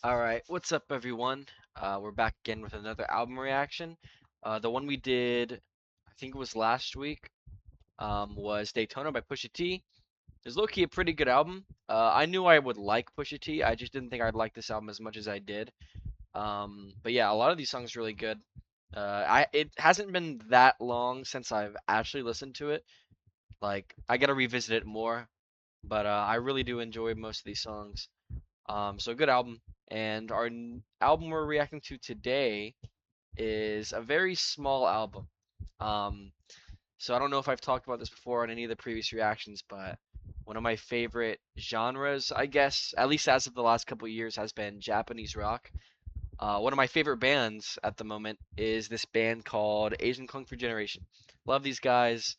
All right, what's up, everyone? We're back again with another album reaction. The one we did, I think it was last week, was Daytona by Pusha T. It's low-key a pretty good album. I knew I would like Pusha T. I just didn't think I'd like this album as much as I did. But yeah, a lot of these songs are really good. It hasn't been that long since I've actually listened to it. Like, I gotta revisit it more, but I really do enjoy most of these songs. So good album. And our album we're reacting to today is a very small album. Um, so I don't know if I've talked about this before on any of the previous reactions, but one of my favorite genres, I guess, at least as of the last couple of years, has been Japanese rock. One of my favorite bands at the moment is this band called Asian Kung Fu Generation. Love these guys.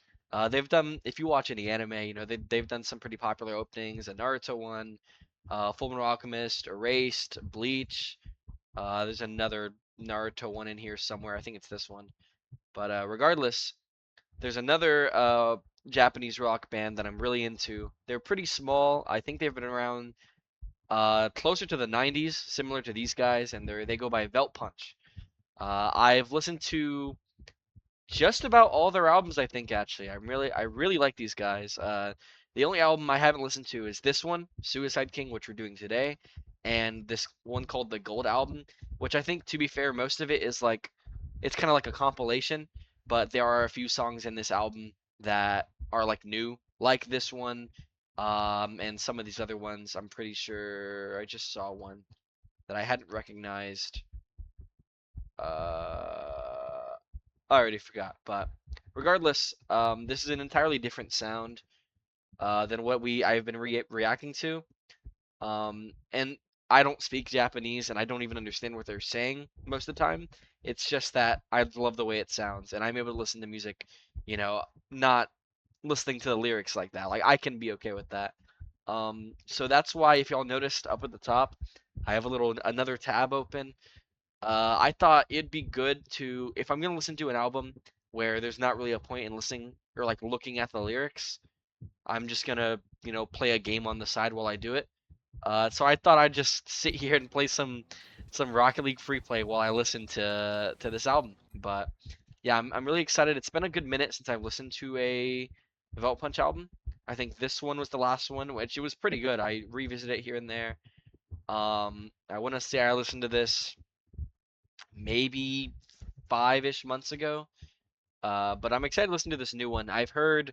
They've done, if you watch any anime, they've done some pretty popular openings. A Naruto one, Fullmetal Alchemist, Erased, Bleach. There's another Naruto one in here somewhere. I think it's this one. But regardless, there's another Japanese rock band that I'm really into. They're pretty small. I think they've been around closer to the 90s, similar to these guys, and they go by VELTPUNCH. I've listened to just about all their albums, I think. Actually, I really like these guys. The only album I haven't listened to is this one, Suicide King, which we're doing today, and this one called the Gold Album, which I think, to be fair, most of it is like it's kind of like a compilation, but there are a few songs in this album that are like new, like this one, and some of these other ones. I'm pretty sure I just saw one that I hadn't recognized. I already forgot, but regardless, this is an entirely different sound than what I've been reacting to. And I don't speak Japanese, and I don't even understand what they're saying most of the time. It's just that I love the way it sounds, and I'm able to listen to music, not listening to the lyrics like that. Like I can be okay with that. So that's why if y'all noticed up at the top, I have another tab open. I thought it'd be good to, if I'm gonna listen to an album where there's not really a point in listening or like looking at the lyrics, I'm just gonna, play a game on the side while I do it. So I thought I'd just sit here and play some Rocket League free play while I listen to this album. But yeah, I'm really excited. It's been a good minute since I've listened to a Develop Punch album. I think this one was the last one, which it was pretty good. I revisit it here and there. I want to say I listened to this maybe 5-ish months ago. But I'm excited to listen to this new one. I've heard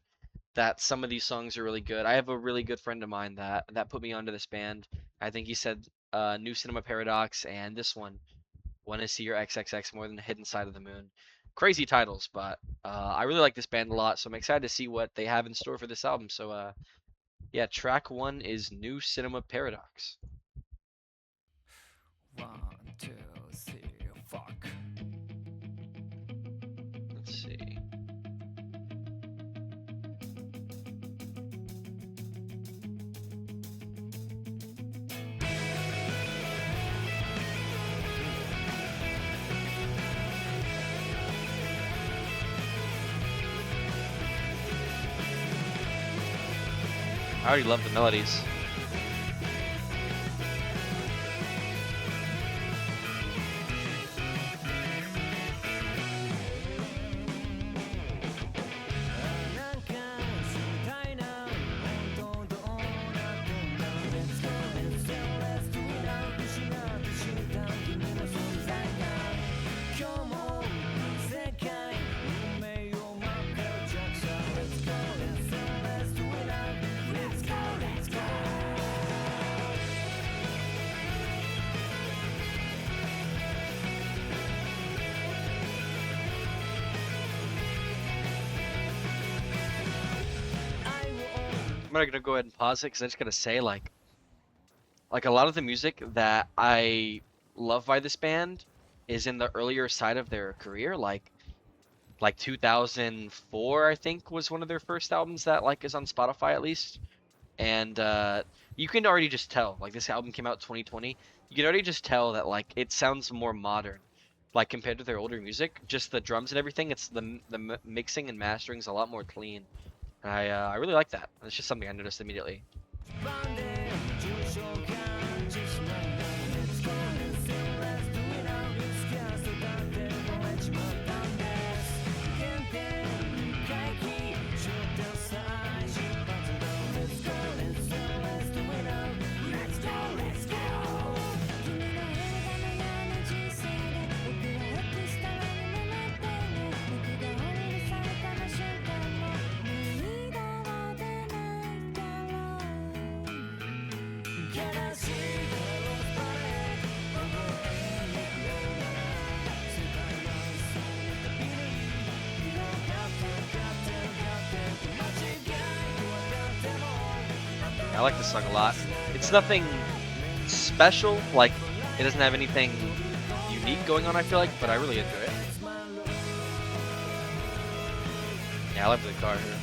that some of these songs are really good. I have a really good friend of mine that put me onto this band. I think he said New Cinema Paradox and this one, Want to See Your XXX More Than the Hidden Side of the Moon. Crazy titles, but I really like this band a lot, so I'm excited to see what they have in store for this album. So yeah, track one is New Cinema Paradox. One, two, three, fuck. Let's see. I already love the melodies. I'm not gonna go ahead and pause it because I just gotta say like a lot of the music that I love by this band is in the earlier side of their career, like 2004 I think was one of their first albums that like is on Spotify at least. And you can already just tell like this album came out 2020. You can already just tell that like it sounds more modern like compared to their older music. Just the drums and everything, it's the mixing and mastering is a lot more clean. And I really like that. It's just something I noticed immediately. I like this song a lot. It's nothing special, like it doesn't have anything unique going on, I feel like, but I really enjoy it. Yeah, I love the guitar here.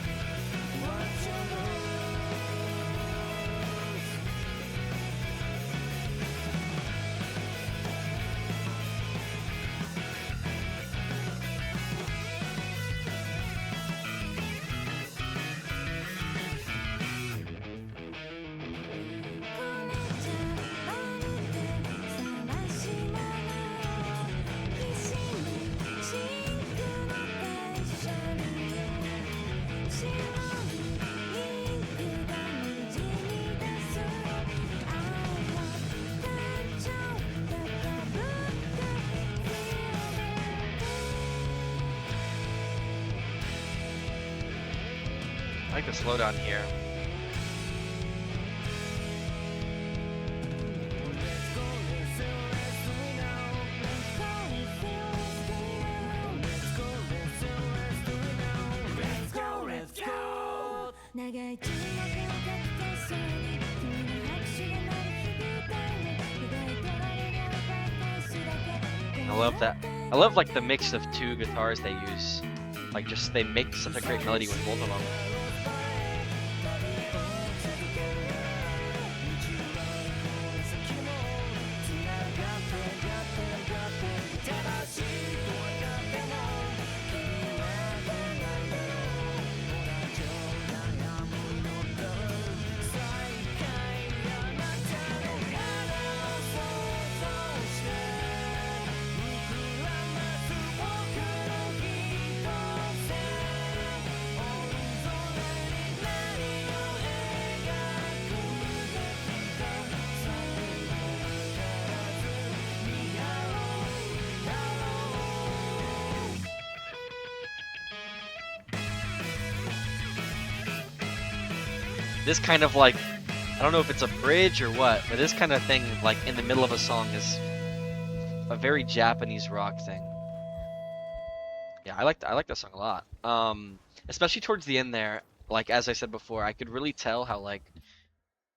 I like the slowdown here. I love that. I love like the mix of two guitars they use. Like just they make such a great melody with both of them. This kind of like, I don't know if it's a bridge or what, but this kind of thing like in the middle of a song is a very Japanese rock thing. Yeah, I like that song a lot. Especially towards the end there, like as I said before, I could really tell how like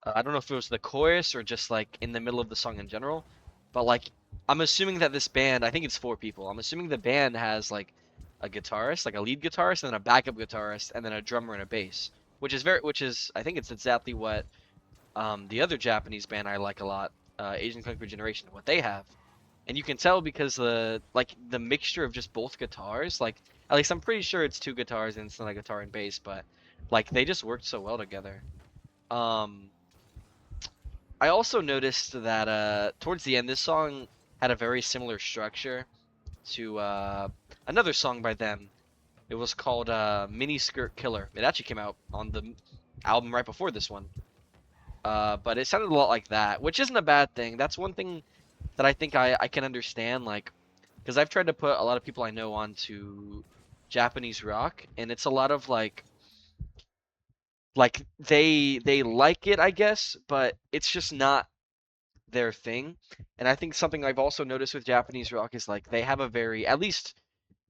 I don't know if it was the chorus or just like in the middle of the song in general, but like I'm assuming that this band, I think it's four people. I'm assuming the band has like a guitarist, like a lead guitarist, and then a backup guitarist, and then a drummer and a bass, which is I think it's exactly what the other Japanese band I like a lot, Asian Kung Fu Generation, what they have. And you can tell because the mixture of just both guitars, like at least I'm pretty sure it's two guitars and it's not a guitar and bass, but like they just worked so well together. Um, I also noticed that towards the end, this song had a very similar structure to another song by them. It was called Mini Skirt Killer. It actually came out on the album right before this one. But it sounded a lot like that, which isn't a bad thing. That's one thing that I think I can understand, like, because I've tried to put a lot of people I know onto Japanese rock, and it's a lot of like they like it, I guess, but it's just not their thing. And I think something I've also noticed with Japanese rock is like they have a very, at least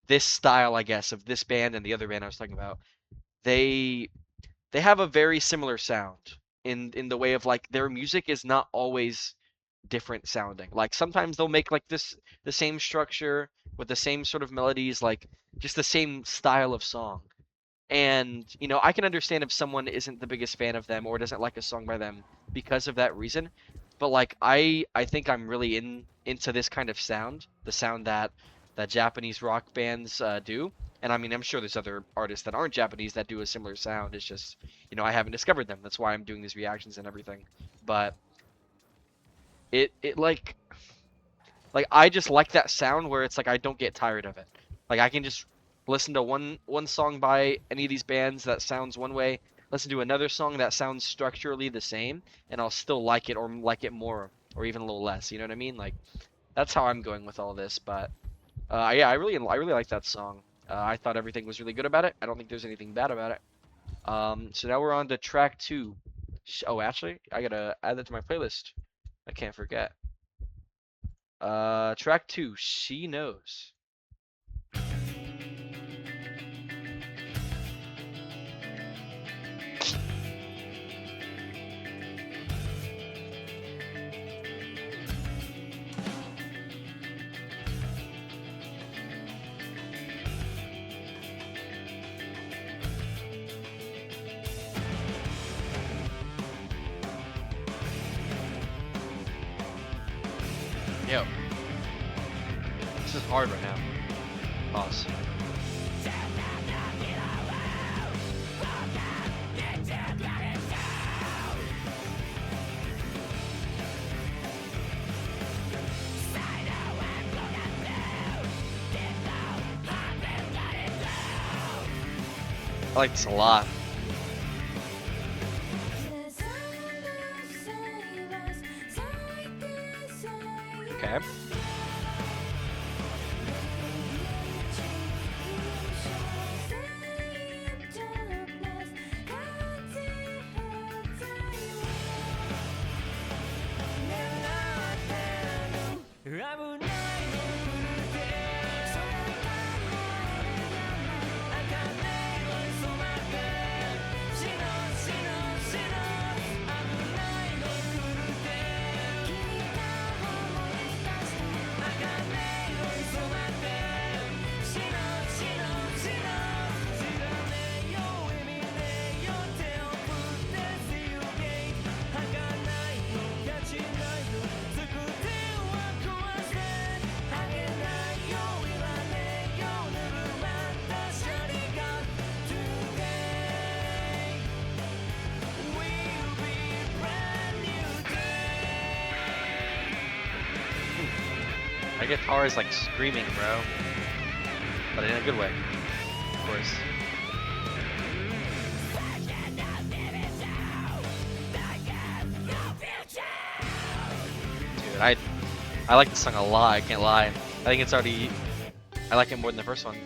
this style, I guess, of this band and the other band I was talking about, they they have a very similar sound in the way of like their music is not always different sounding. Like sometimes they'll make like this the same structure with the same sort of melodies, like just the same style of song. And I can understand if someone isn't the biggest fan of them or doesn't like a song by them because of that reason. But like I think I'm really into this kind of sound, the sound that Japanese rock bands do. And I mean, I'm sure there's other artists that aren't Japanese that do a similar sound. It's just, I haven't discovered them. That's why I'm doing these reactions and everything. But it like I just like that sound where it's like I don't get tired of it. Like I can just listen to one song by any of these bands that sounds one way, listen to another song that sounds structurally the same, and I'll still like it or like it more or even a little less. You know what I mean? Like that's how I'm going with all this. But yeah, I really like that song. I thought everything was really good about it. I don't think there's anything bad about it. So now we're on to track two. Oh, actually, I gotta add that to my playlist. I can't forget. Track two, She Knows. Yo, this is hard right now. Pause. I like this a lot. Okay. That guitar is like screaming, bro. But in a good way, of course. Dude, I like this song a lot, I can't lie. I think it's already, I like it more than the first one.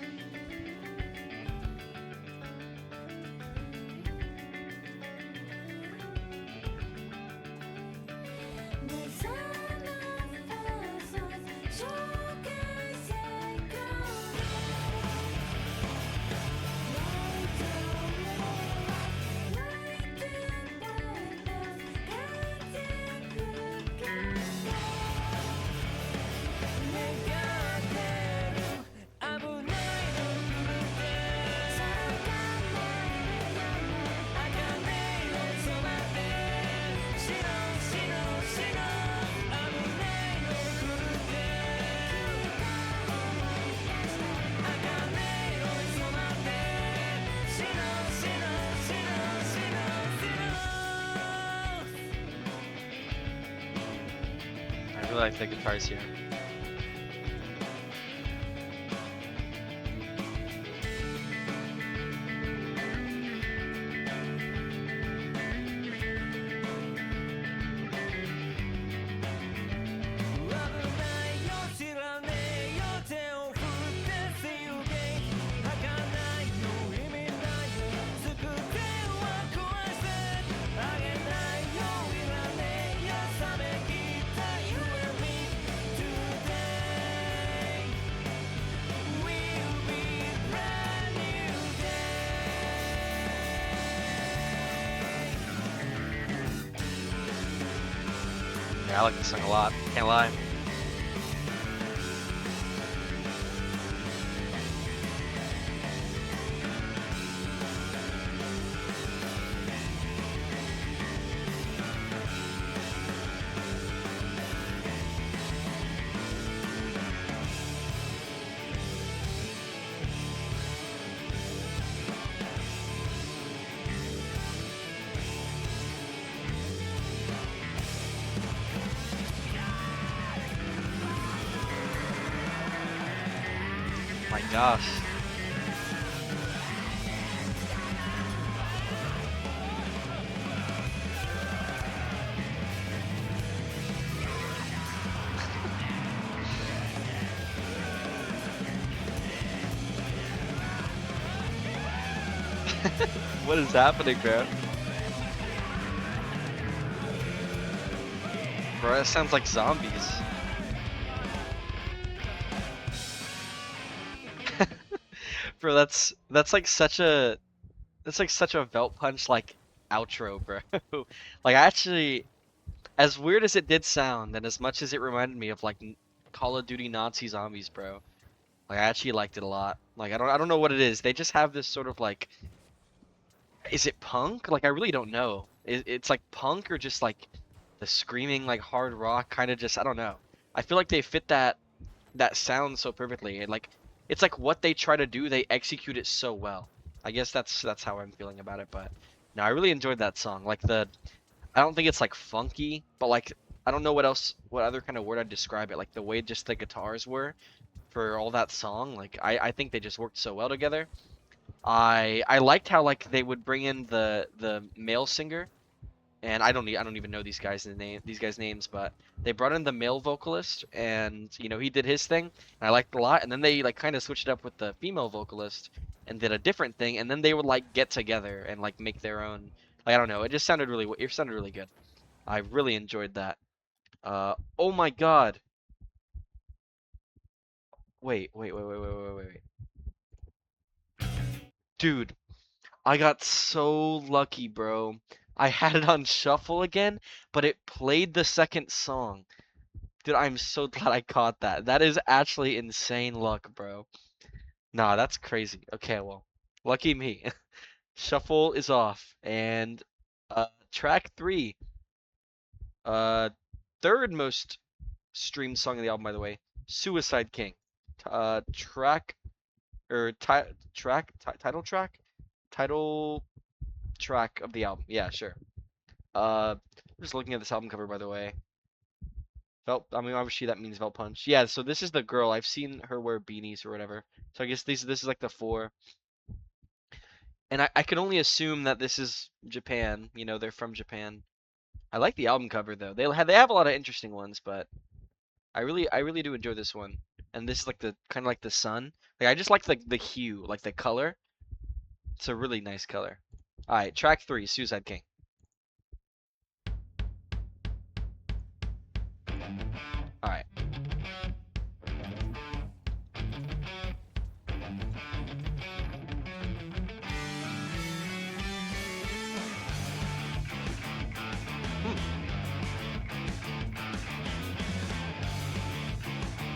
I really like the guitars here. Yeah, I like this song a lot, can't lie. My gosh. What is happening, bro? Bro, that sounds like zombies. Bro, that's like such a VELTPUNCH like outro, bro. Like actually, as weird as it did sound, and as much as it reminded me of like Call of Duty Nazi zombies, bro. Like I actually liked it a lot. Like I don't know what it is. They just have this sort of like, is it punk? Like I really don't know. It's like punk or just like the screaming like hard rock kind of just, I don't know. I feel like they fit that sound so perfectly. And like it's like what they try to do, they execute it so well. I guess that's how I'm feeling about it. But no, I really enjoyed that song. Like the I don't think it's like funky, but like I don't know what other kind of word I'd describe it. Like the way just the guitars were for all that song. Like I think they just worked so well together. I liked how like they would bring in the male singer, and I don't even know these guys names, but they brought in the male vocalist, and he did his thing, and I liked it a lot. And then they like kind of switched it up with the female vocalist and did a different thing, and then they would like get together and like make their own. Like I don't know, it sounded really good. I really enjoyed that. Oh my God. Wait. Dude, I got so lucky, bro. I had it on shuffle again, but it played the second song. Dude, I'm so glad I caught that. That is actually insane luck, bro. Nah, that's crazy. Okay, well, lucky me. Shuffle is off, and track three, uh, third most streamed song of the album, by the way, "Suicide King." Track or title track, title track of the album. Yeah, sure. I'm just looking at this album cover, by the way. I mean, obviously that means VELTPUNCH. Yeah, so this is the girl. I've seen her wear beanies or whatever. So I guess this is like the four. And I can only assume that this is Japan. They're from Japan. I like the album cover though. They have a lot of interesting ones, but I really do enjoy this one. And this is like the kind of like the sun. Like I just like the hue, like the color. It's a really nice color. All right, track three, Suicide King. All right. Hmm.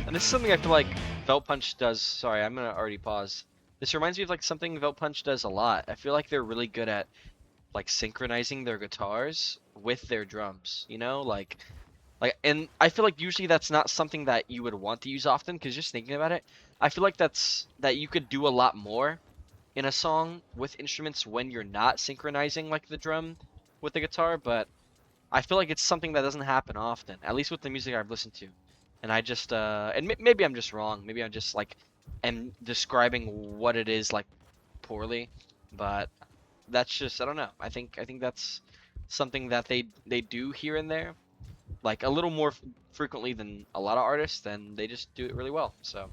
And this is something I feel like VELTPUNCH does. Sorry, I'm gonna already pause. This reminds me of like something VELTPUNCH does a lot. I feel like they're really good at like synchronizing their guitars with their drums. And I feel like usually that's not something that you would want to use often because just thinking about it, I feel like that you could do a lot more in a song with instruments when you're not synchronizing like the drum with the guitar, but I feel like it's something that doesn't happen often, at least with the music I've listened to. And I just and maybe I'm just wrong. Maybe I'm just like am describing what it is like poorly, but that's just I don't know. I think that's something that they do here and there, like a little more frequently than a lot of artists, and they just do it really well. So.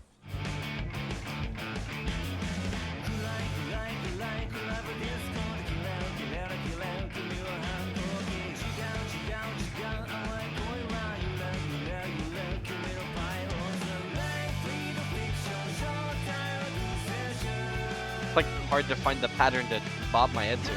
It's like hard to find the pattern to bob my head to.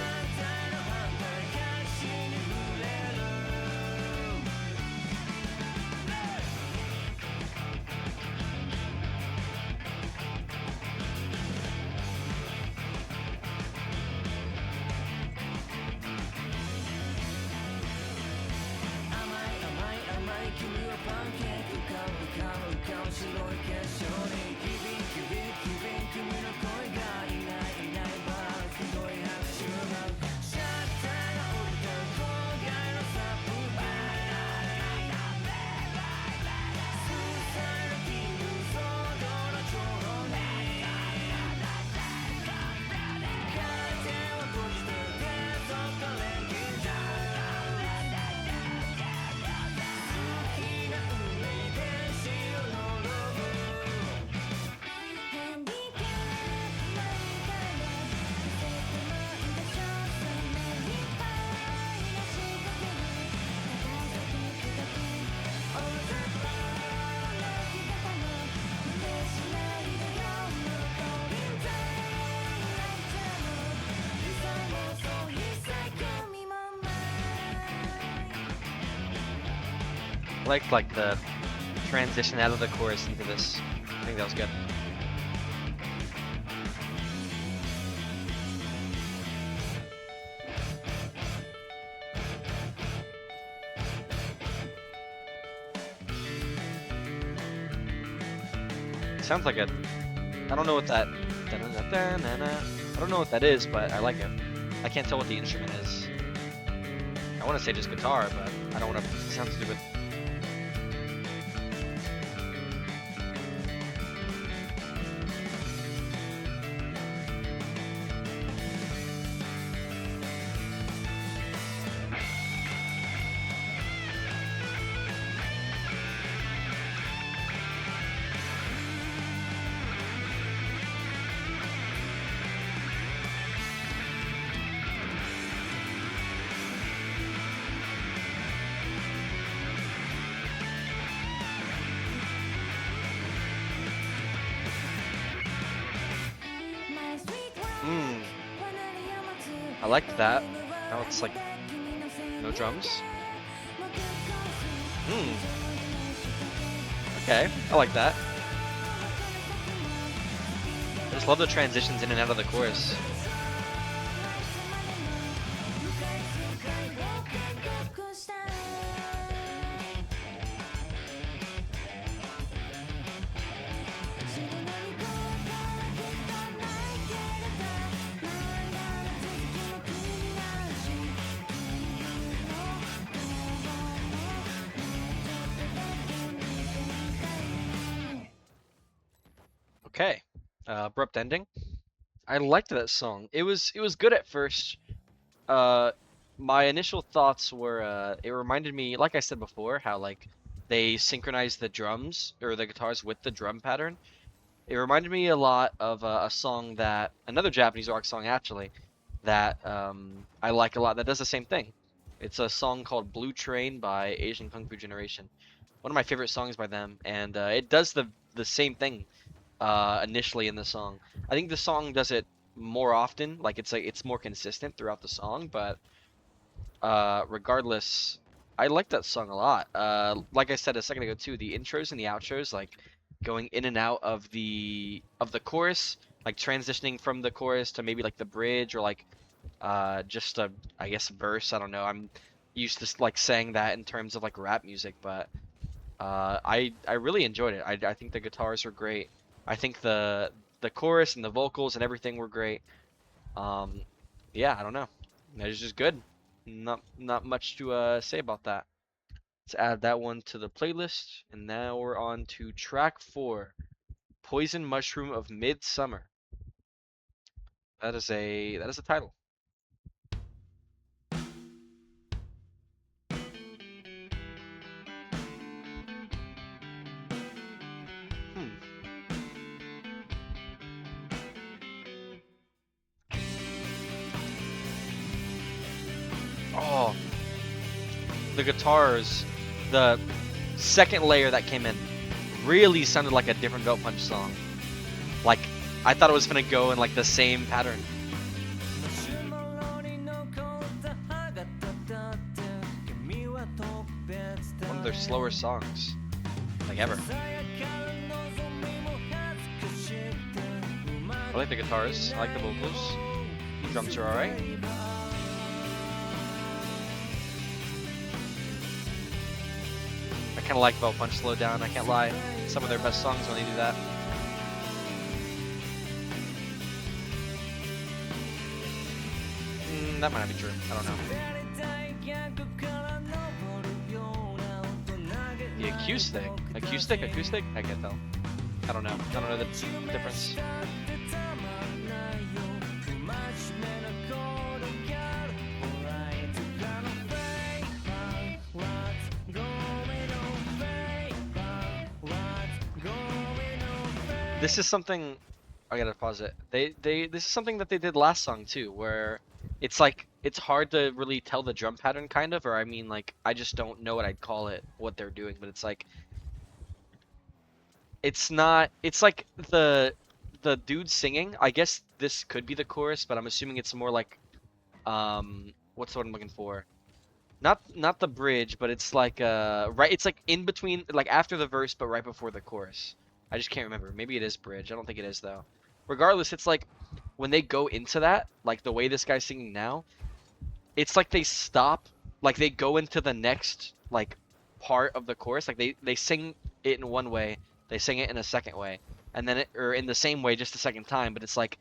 I liked like the transition out of the chorus into this. I think that was good. sounds like a. I don't know what that. I don't know what that is, but I like it. I can't tell what the instrument is. I want to say just guitar, but I don't want to sound stupid. Hmm. I liked that. Now it's like no drums. Hmm. Okay, I like that. I just love the transitions in and out of the chorus. Okay. Abrupt ending. I liked that song. It was good at first. Uh, my initial thoughts were it reminded me, like I said before, how like they synchronized the drums or the guitars with the drum pattern. It reminded me a lot of a song that another Japanese rock song actually that I like a lot that does the same thing. It's a song called Blue Train by Asian Kung Fu Generation. One of my favorite songs by them, and it does the same thing initially in the song. I think the song does it more often, like it's more consistent throughout the song, but regardless, I like that song a lot. Like I said a second ago too, the intros and the outros, like going in and out of the chorus, like transitioning from the chorus to maybe like the bridge or like just a I guess verse. I don't know. I'm used to like saying that in terms of like rap music, but I really enjoyed it. I think the guitars were great. I think the chorus and the vocals and everything were great. Um, yeah, I don't know. That is just good. Not much to say about that. Let's add that one to the playlist, and now we're on to track 4, Poison Mushroom of Midsummer. That is a title. Hmm. Oh, the guitars, the second layer that came in really sounded like a different VELTPUNCH song. Like I thought it was gonna go in like the same pattern. One of their slower songs, like ever. I like the guitars. I like the vocals. Drums are alright. I kind of like VELTPUNCH slowed down. I can't lie. Some of their best songs when they do that. That might not be true. I don't know. The acoustic? Acoustic? I can't tell. I don't know. I don't know the difference. This is something I gotta pause it. This is something that they did last song too, where it's like it's hard to really tell the drum pattern kind of, or I mean like I just don't know what I'd call it, what they're doing, but it's like it's not it's like the dude singing. I guess this could be the chorus, but I'm assuming it's more like what's the word I'm looking for? Not the bridge, but it's like right it's like in between like after the verse but right before the chorus. I just can't remember. Maybe it is bridge. I don't think it is though. Regardless, it's like when they go into that, like the way this guy's singing now, it's like they stop, like they go into the next like part of the chorus. Like they sing it in one way, they sing it in a second way, and then or in the same way just the second time, but it's like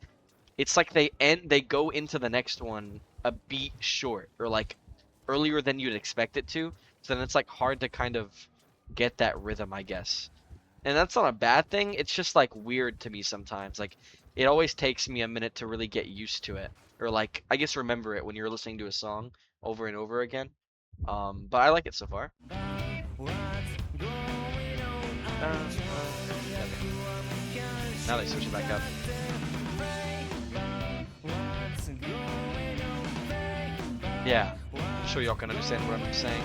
they go into the next one a beat short or like earlier than you'd expect it to. So then it's like hard to kind of get that rhythm, I guess. And that's not a bad thing. It's just like weird to me sometimes. Like it always takes me a minute to really get used to it or like I guess remember it when you're listening to a song over and over again. But I like it so far. Now they switch it back up. Yeah, I'm sure y'all can understand what I'm saying.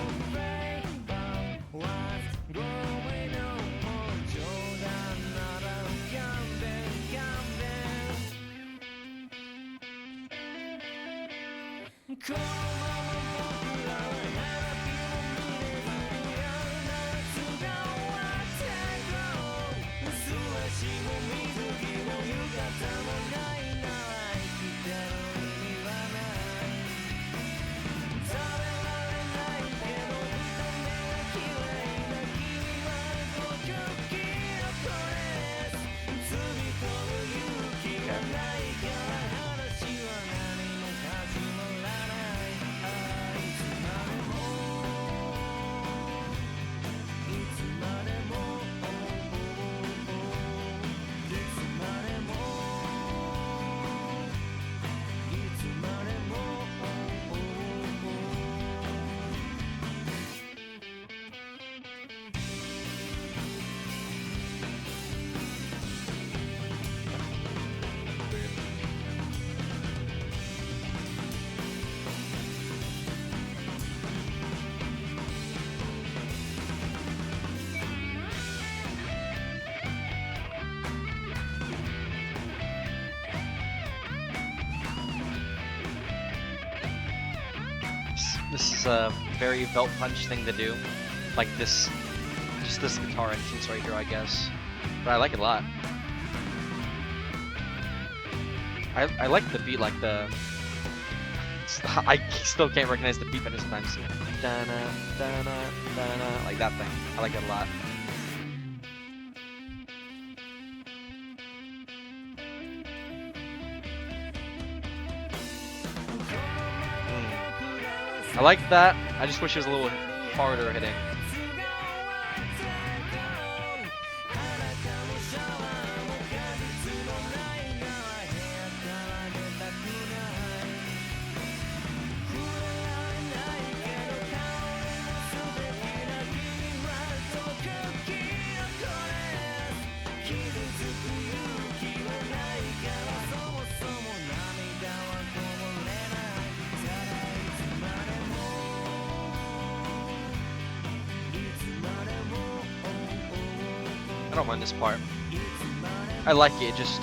This is a very VELTPUNCH thing to do. Like this, just this guitar entrance right here, I guess. But I like it a lot. I like the beat, like the. I still can't recognize the beat, but sometimes. Da-na, da-na, da-na, like that thing. I like it a lot. I like that. I just wish it was a little harder hitting. I don't mind this part. I like it. It just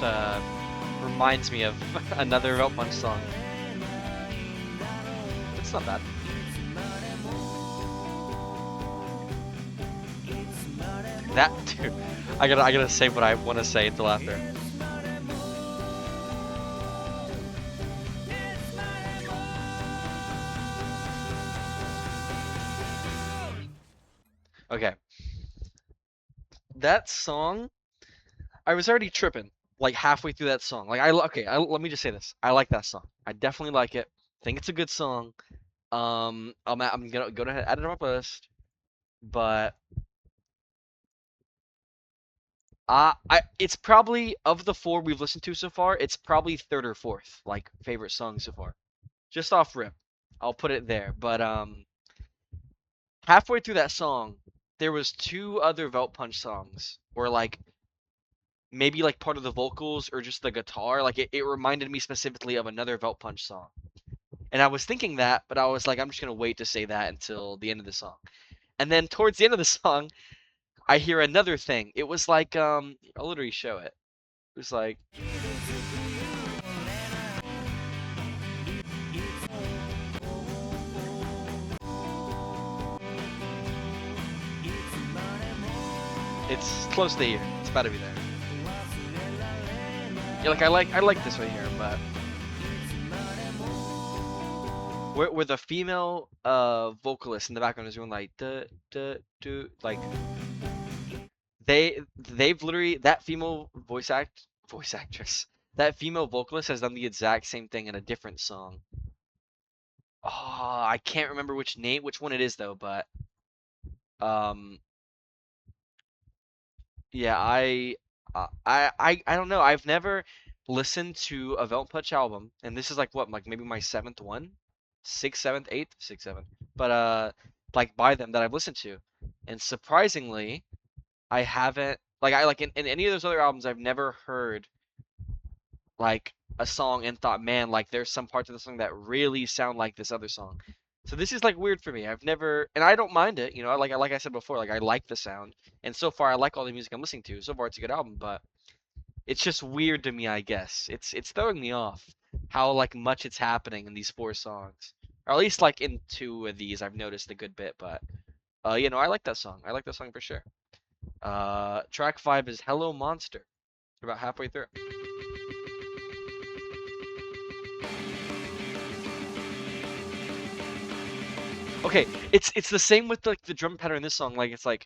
reminds me of another VELTPUNCH song. It's not bad. That dude, I gotta say what I want to say until after. Okay. That song, I was already tripping like halfway through that song. Like let me just say this. I like that song. I definitely like it. Think it's a good song. I'm gonna go ahead and add it on my list, but it's probably of the four we've listened to so far, it's probably third or fourth, like favorite song so far. Just off rip, I'll put it there. But halfway through that song, there was two other VELTPUNCH songs where like maybe like part of the vocals or just the guitar, like it reminded me specifically of another VELTPUNCH song. And I was thinking that, but I was like, I'm just gonna wait to say that until the end of the song. And then towards the end of the song, I hear another thing. It was like I'll literally show it. It was like it's close to here. It's about to be there. Yeah, like I like this right here, but where the female vocalist in the background is doing like duh duh do like they've literally that voice actress that female vocalist has done the exact same thing in a different song. Oh, I can't remember which one it is though, but um yeah, I don't know. I've never listened to a VELTPUNCH album, and this is like what, like maybe my seventh one, sixth, seventh, eighth, sixth, seventh. But like by them that I've listened to, and surprisingly, I haven't I like in any of those other albums, I've never heard like a song and thought, man, like there's some parts of the song that really sound like this other song. So this is like weird for me. I've never, and I don't mind it. Like I said before, like I like the sound, and so far I like all the music I'm listening to. So far it's a good album, but it's just weird to me, I guess. It's throwing me off how like much it's happening in these four songs, or at least like in two of these I've noticed a good bit. But I like that song. I like that song for sure. Track 5 is Hello Monster. We're about halfway through. Okay, it's the same with like the drum pattern in this song. Like it's like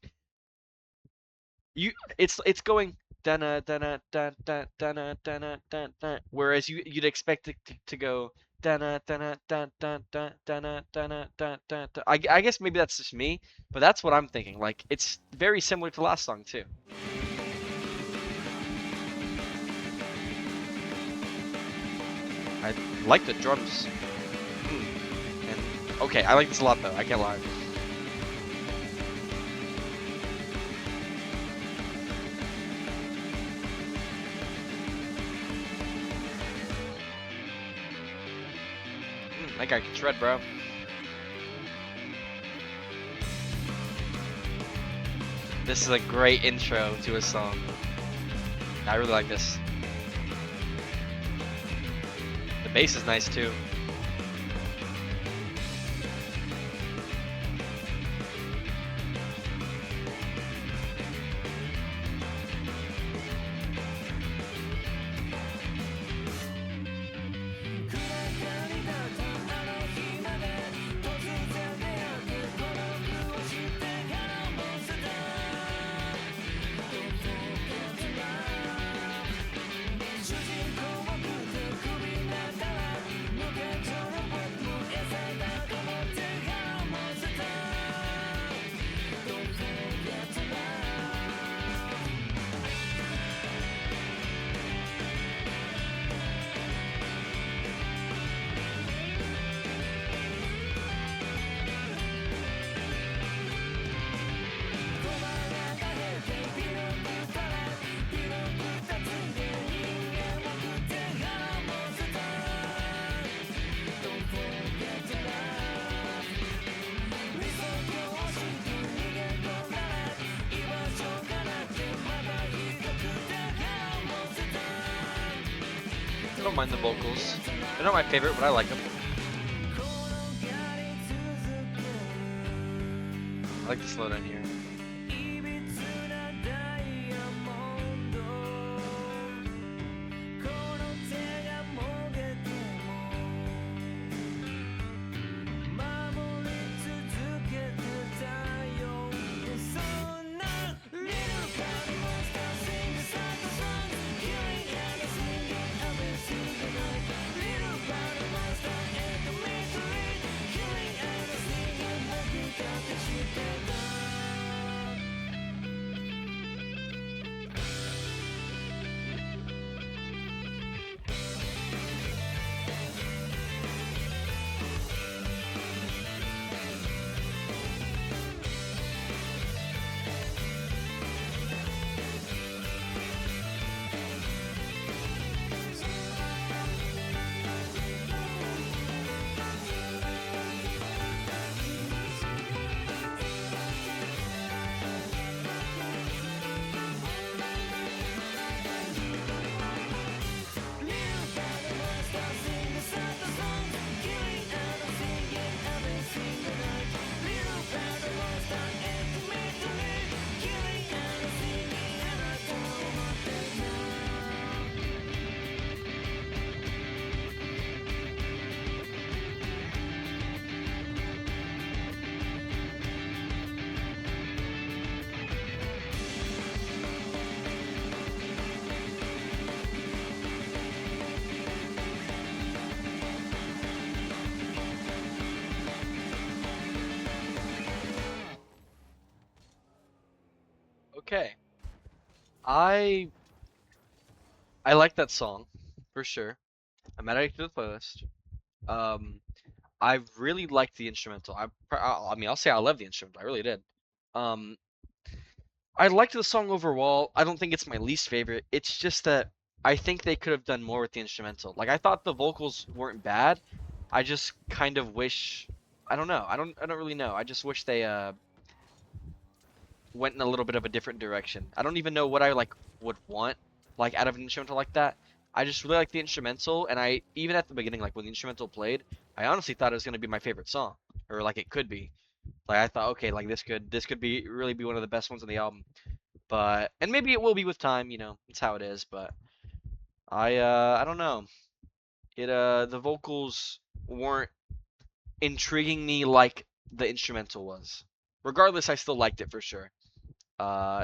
you it's going dana dana dana dana dana dana dana, whereas you'd expect it to go dana dana dana dana dana dana dana dana. I guess maybe that's just me, but that's what I'm thinking. Like it's very similar to last song too. I like the drums. And okay, I like this a lot though. I can't lie. That guy can shred, bro. This is a great intro to a song. I really like this. The bass is nice too. I don't mind the vocals. They're not my favorite, but I like them. I like the slowdown here. Okay. I I like that song for sure. I'm adding it to the playlist. Um, I really liked the instrumental. I mean, I'll say I love the instrumental. I really did. Um, I liked the song overall. I don't think it's my least favorite. It's just that I think they could have done more with the instrumental. Like I thought the vocals weren't bad. I just kind of wish I don't know. I don't really know. I just wish they went in a little bit of a different direction. I don't even know what I like would want like out of an instrumental like that. I just really like the instrumental, and I even at the beginning, like when the instrumental played, I honestly thought it was gonna be my favorite song, or like it could be. Like I thought, okay, like this could be really be one of the best ones on the album. But and maybe it will be with time, you know, it's how it is. But I don't know. It the vocals weren't intriguing me like the instrumental was. Regardless, I still liked it for sure.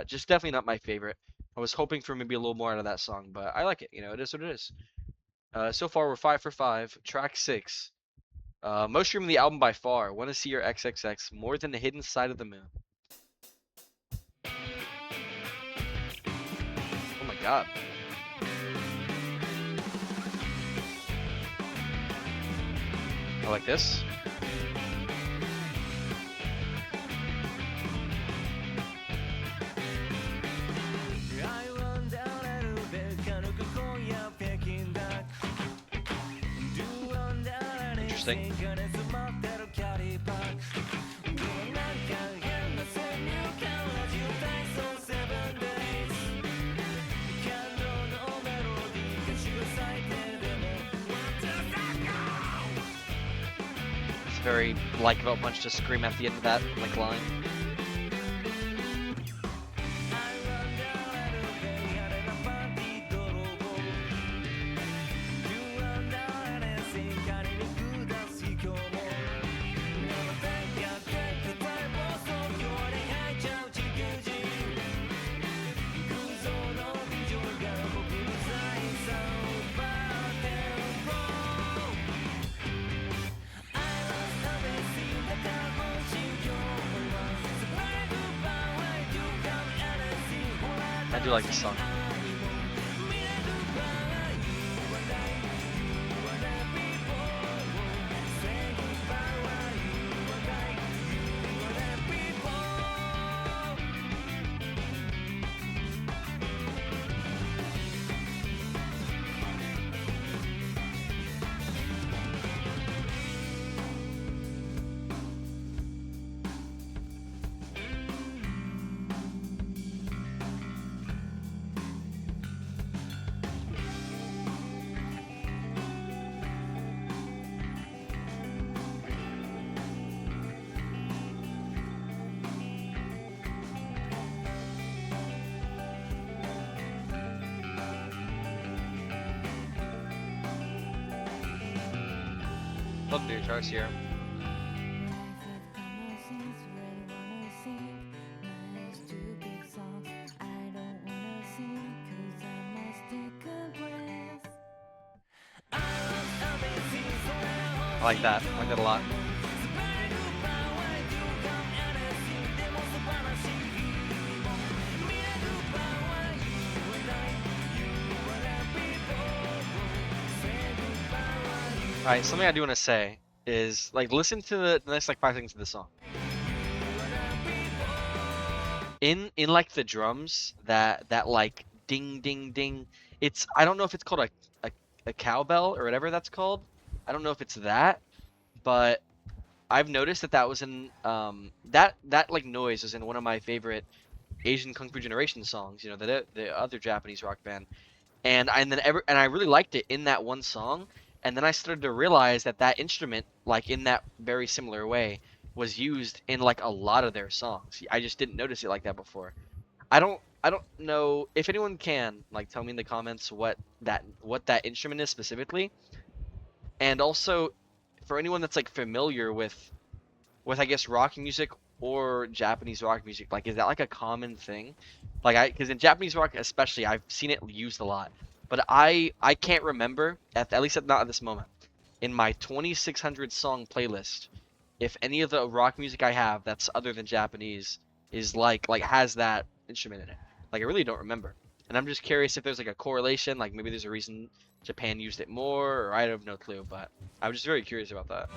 Just definitely not my favorite. I was hoping for maybe a little more out of that song, but I like it. You know, it is what it is. So far we're 5 for 5. Track 6. Most streamed the album by far. Want to see your XXX more than the hidden side of the moon. Oh my god. I like this. Interesting. It's very like VELTPUNCH to scream at the end of that like line. I do like this song. Love the guitars here. I like that. I like that a lot. Alright, something I do want to say is like listen to the next like 5 seconds of the song. In like the drums, that like ding ding ding. It's I don't know if it's called a, a cowbell or whatever that's called. I don't know if it's that, but I've noticed that that was in that like noise is in one of my favorite Asian Kung Fu Generation songs. You know, the other Japanese rock band. And I really liked it in that one song, and then I started to realize that that instrument like in that very similar way was used in like a lot of their songs. I just didn't notice it like that before. I don't know if anyone can like tell me in the comments what that instrument is specifically, and also for anyone that's like familiar with I guess rock music or Japanese rock music, like is that like a common thing? Like because in Japanese rock especially, I've seen it used a lot, but I can't remember at least not at this moment in my 2600 song playlist if any of the rock music I have that's other than Japanese is like has that instrument in it. Like I really don't remember. And I'm just curious if there's like a correlation, like maybe there's a reason Japan used it more, or I have no clue. But I was just very curious about that.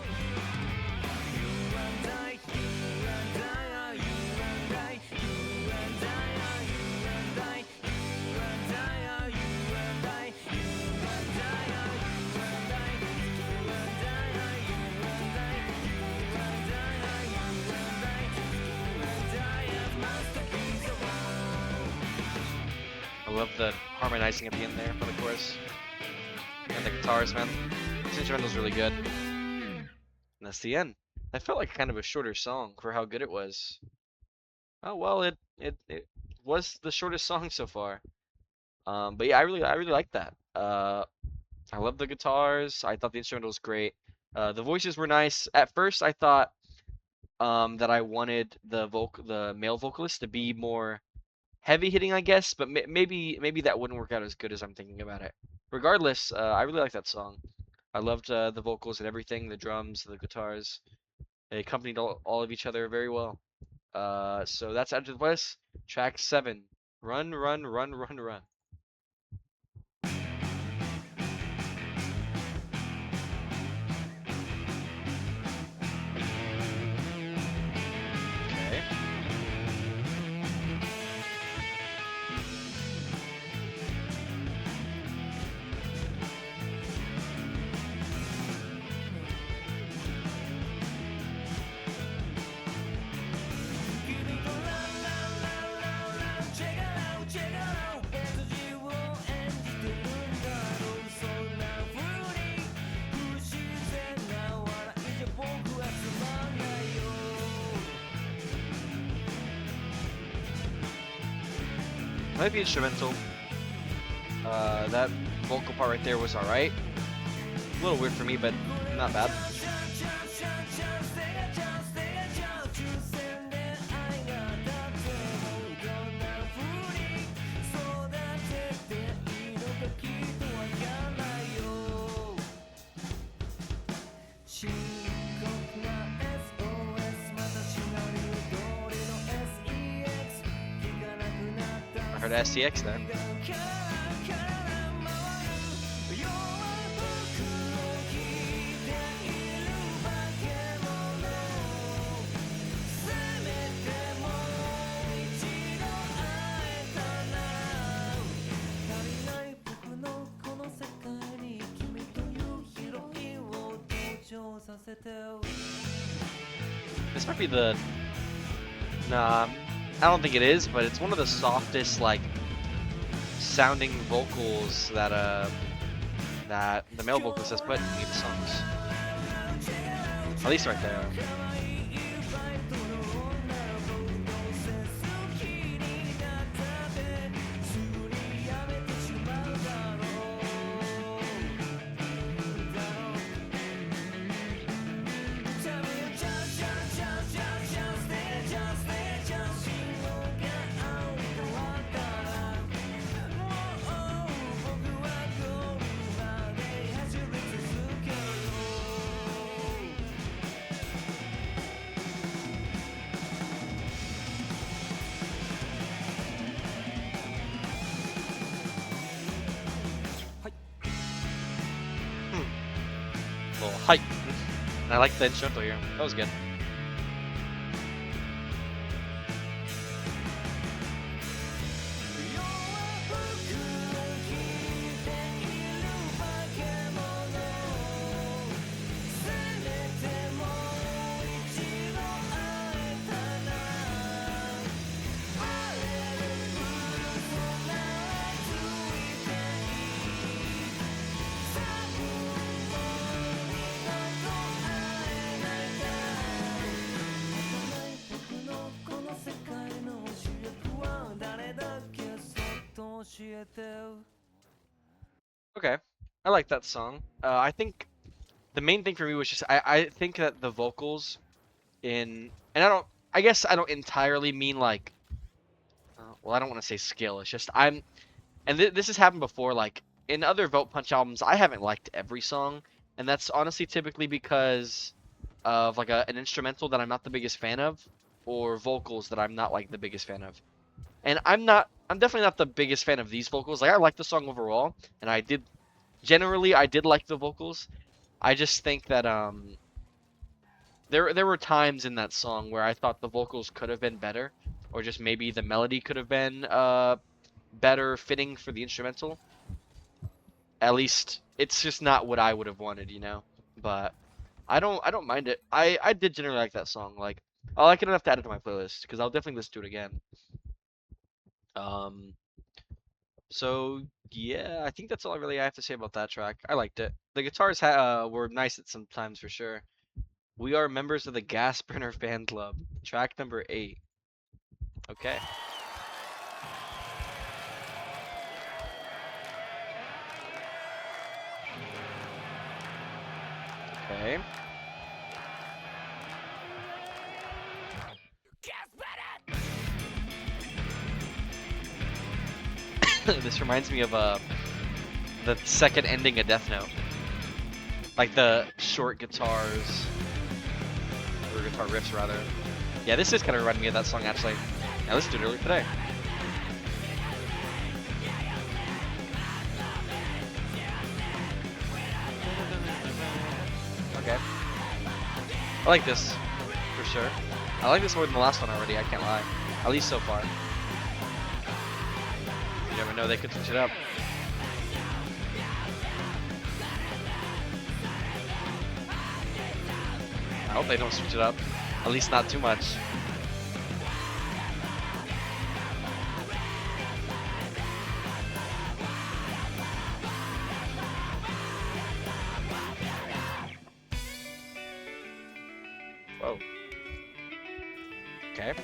I love the harmonizing at the end there for the chorus. And the guitars, man. This instrumental's really good. And that's the end. That felt like kind of a shorter song for how good it was. Oh well, it was the shortest song so far. But yeah, I really like that. I love the guitars. I thought the instrumental was great. The voices were nice. At first, I thought that I wanted the male vocalist to be more heavy hitting, I guess, but maybe that wouldn't work out as good as I'm thinking about it. Regardless, I really like that song. I loved the vocals and everything, the drums, the guitars. They accompanied all of each other very well. So that's Out of the West, track 7. Run, run, run, run, run. Okay. I like the instrumental. That vocal part right there was alright. A little weird for me, but not bad. I heard STX there. This might be the... Nah, I don't think it is, but it's one of the softest, like, sounding vocals that the male vocalist has put in any of the songs. At least right there. Little hype. And I like the instrumental here. That was good. Okay. I like that song. I think the main thing for me was just I think that the vocals and I guess I don't entirely mean like well I don't want to say skill. It's just this has happened before, like in other Vote Punch albums I haven't liked every song, and that's honestly typically because of like an instrumental that I'm not the biggest fan of, or vocals that I'm not like the biggest fan of. And I'm definitely not the biggest fan of these vocals. Like I like the song overall, and I did like the vocals. I just think that there were times in that song where I thought the vocals could have been better, or just maybe the melody could have been better fitting for the instrumental. At least it's just not what I would have wanted, you know. But I don't mind it. I did generally like that song. Like I like it enough to add it to my playlist because I'll definitely listen to it again. Um, so yeah, I think that's all I really have to say about that track. I liked it. The guitars were nice at some times for sure. We are members of the Gas Burner Fan Club. Track number 8. Okay. Okay. This reminds me of the second ending of Death Note. Like the short guitars, or guitar riffs rather. Yeah, this is kind of reminding me of that song actually. I listened to it earlier today. Okay. I like this, for sure. I like this more than the last one already, I can't lie. At least so far. You never know, they could switch it up. I hope they don't switch it up. At least not too much. Whoa. Okay.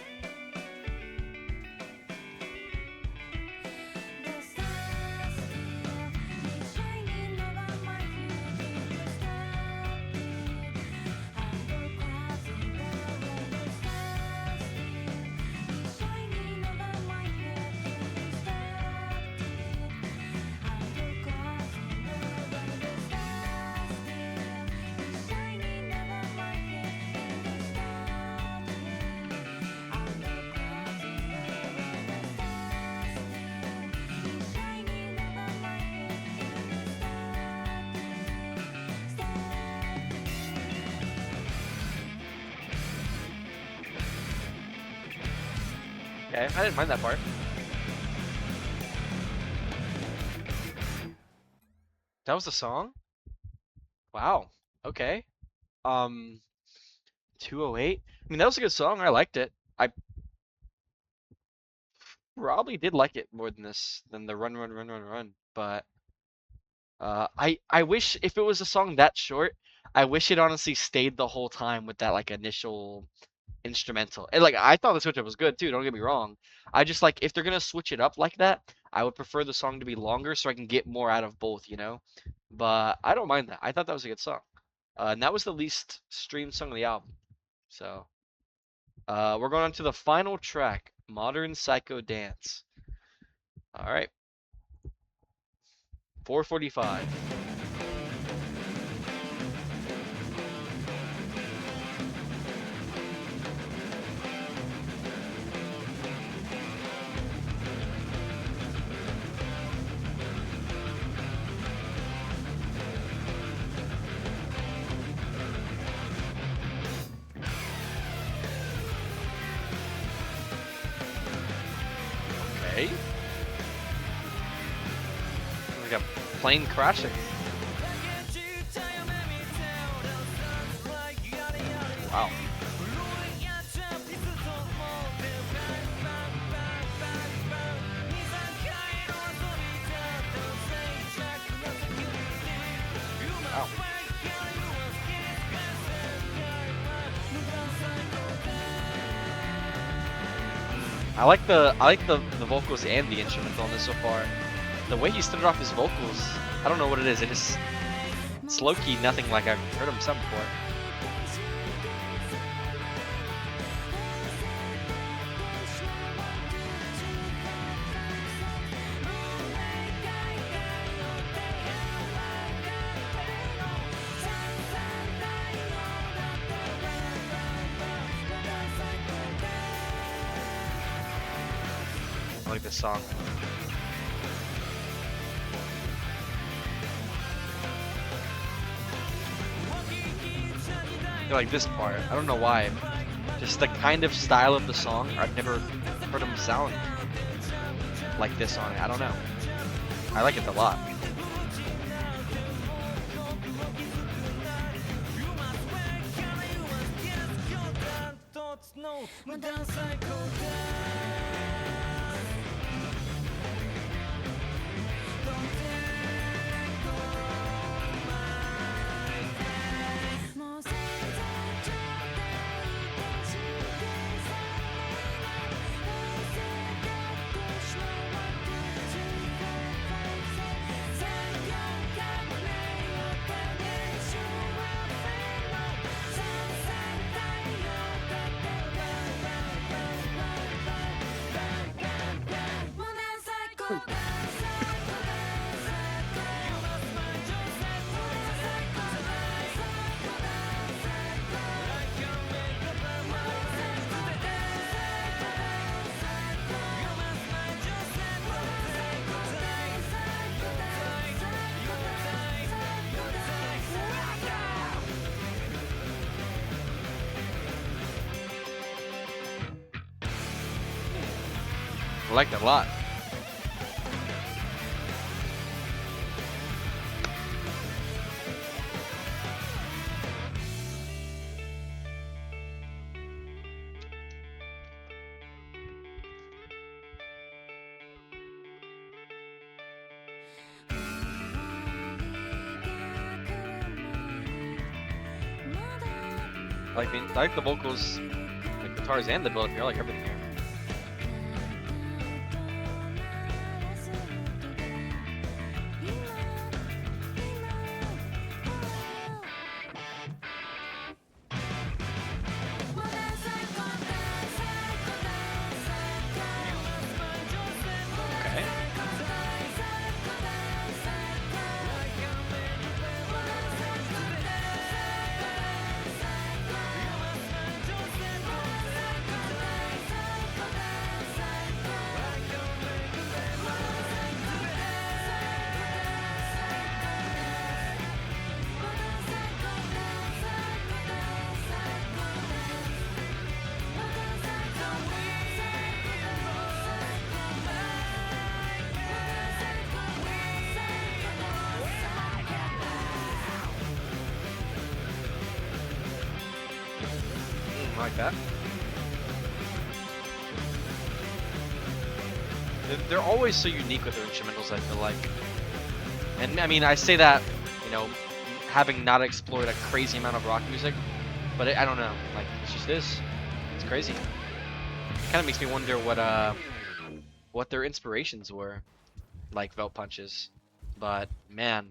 Okay, I didn't mind that part. That was the song? Wow. Okay. Um, 208. I mean, that was a good song. I liked it. I probably did like it more than than the Run Run Run Run Run. But I wish if it was a song that short, I wish it honestly stayed the whole time with that like initial instrumental. And like I thought the switch up was good too. Don't get me wrong. I just like if they're gonna switch it up like that, I would prefer the song to be longer so I can get more out of both. You know. But I don't mind that. I thought that was a good song. And that was the least streamed song of the album. So we're going on to the final track, Modern Psycho Dance. All right, 4:45. Okay. Like a plane crashing. Wow. Wow. I like the vocals and the instrumental on this so far. The way he started off his vocals, I don't know what it is. It's low key nothing like I've heard him sing before. like this song. I like this part. I don't know why. Just the kind of style of the song. I've never heard him sound like this on it. I don't know. I like it a lot. I like it a lot. I like the vocals, the guitars, and the build up here. I like everything here. Okay. I like that. They're always so unique with their instrumentals, I feel like. And I mean, I say that, you know, having not explored a crazy amount of rock music, but I don't know, like, it's just this. It's crazy. It kind of makes me wonder what their inspirations were, like VELTPUNCH's. But man,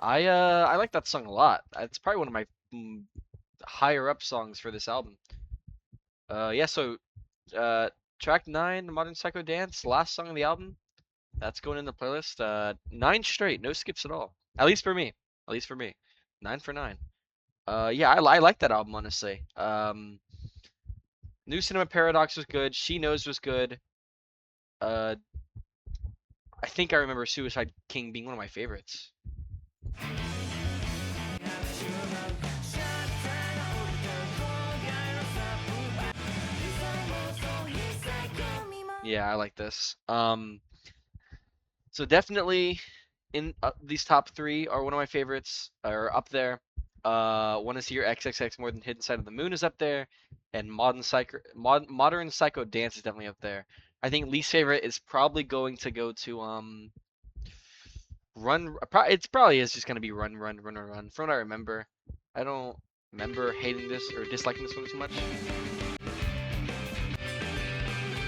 I like that song a lot. It's probably one of my higher up songs for this album. Yeah, so uh, track 9, Modern Psycho Dance, last song of the album. That's going in the playlist. 9 straight, no skips at all. At least for me. At least for me. 9 for 9. Yeah, I like that album honestly. New Cinema Paradox was good. She Knows was good. Uh, I think I remember Suicide King being one of my favorites. Yeah, I like this. So definitely in these top 3 are one of my favorites, are up there. Want to see your XXX More Than Hidden Side of the Moon is up there, and Modern Psycho Dance is definitely up there. I think least favorite is probably going to go to Run. It's probably is just gonna be Run Run Run Run Run. From what I remember, I don't remember hating this or disliking this one too much.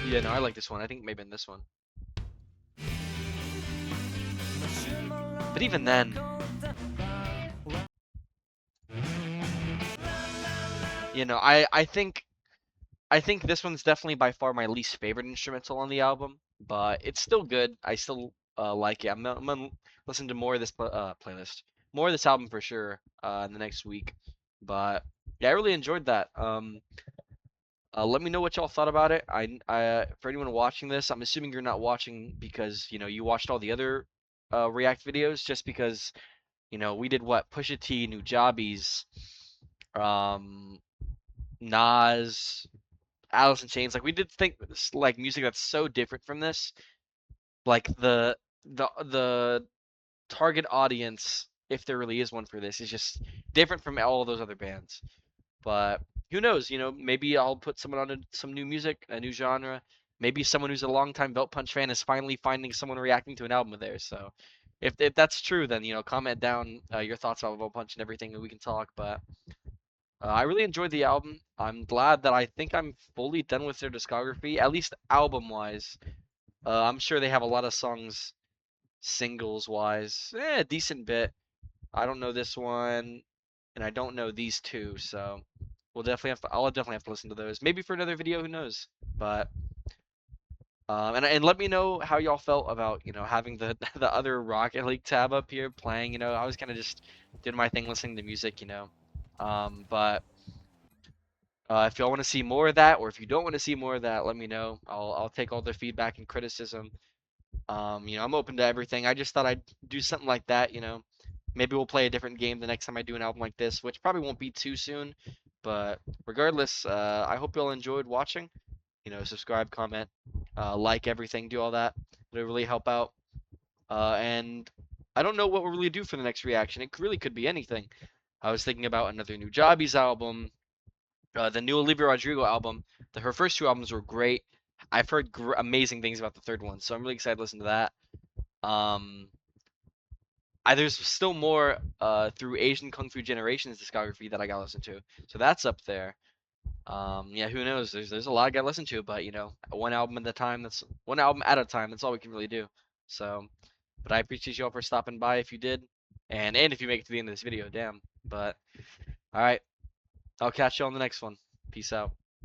Yeah, no, I like this one. I think maybe in this one. But even then, you know, I think this one's definitely by far my least favorite instrumental on the album, but it's still good. I still like it. I'm gonna listen to more of this playlist, more of this album for sure in the next week. But yeah, I really enjoyed that. Let me know what y'all thought about it. For anyone watching this, I'm assuming you're not watching because you watched all the other React videos, just because we did what Pusha T, New Jobbies, um, Nas, Alice in Chains. Like we did think like music that's so different from this. Like the target audience, if there really is one for this, is just different from all those other bands. But who knows? Maybe I'll put someone on some new music, a new genre. Maybe someone who's a longtime Belt Punch fan is finally finding someone reacting to an album of theirs. So if that's true, then comment down your thoughts about Belt Punch and everything, and we can talk. But I really enjoyed the album. I'm glad that I think I'm fully done with their discography, at least album wise. I'm sure they have a lot of songs singles wise, a decent bit. I don't know this one, and I don't know these two, so I'll definitely have to listen to those. Maybe for another video, who knows? But and let me know how y'all felt about having the the other Rocket League tab up here playing. I was kind of just doing my thing, listening to music. But if y'all want to see more of that, or if you don't want to see more of that, let me know. I'll take all the feedback and criticism. I'm open to everything. I just thought I'd do something like that. Maybe we'll play a different game the next time I do an album like this, which probably won't be too soon. But regardless, I hope y'all enjoyed watching. Subscribe, comment, like everything, do all that. It'll really help out. And I don't know what we'll really do for the next reaction. It really could be anything. I was thinking about another new Jobbies album, the new Olivia Rodrigo album. Her first two albums were great. I've heard amazing things about the third one, so I'm really excited to listen to that. Um, there's still more through Asian Kung Fu Generations discography that I gotta listen to, so that's up there. Yeah, who knows? There's a lot I gotta listen to, but one album at a time. That's one album at a time. That's all we can really do. So, but I appreciate you all for stopping by if you did, and if you make it to the end of this video, damn. But all right, I'll catch you on the next one. Peace out.